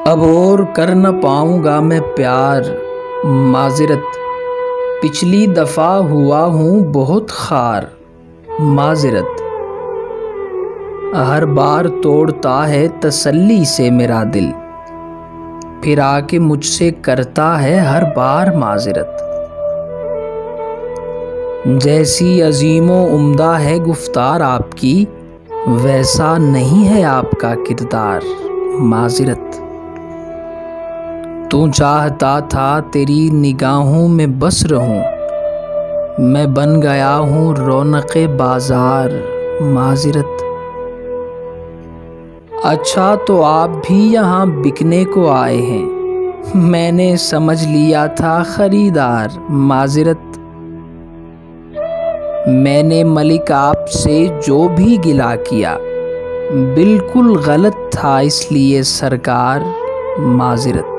अब और कर न पाऊँगा मैं प्यार, माज़रत। पिछली दफ़ा हुआ हूँ बहुत ख़ार, माज़रत। हर बार तोड़ता है तसल्ली से मेरा दिल, फिर आके मुझसे करता है हर बार माज़रत। जैसी अजीमो उम्दा है गुफ्तार आपकी, वैसा नहीं है आपका किरदार, माज़रत। तू चाहता था तेरी निगाहों में बस रहूं, मैं बन गया हूँ रौनक़े बाज़ार, माज़रत। अच्छा तो आप भी यहाँ बिकने को आए हैं, मैंने समझ लिया था ख़रीदार, माज़रत। मैंने मलिक आपसे जो भी गिला किया, बिल्कुल गलत था इसलिए सरकार, माज़रत।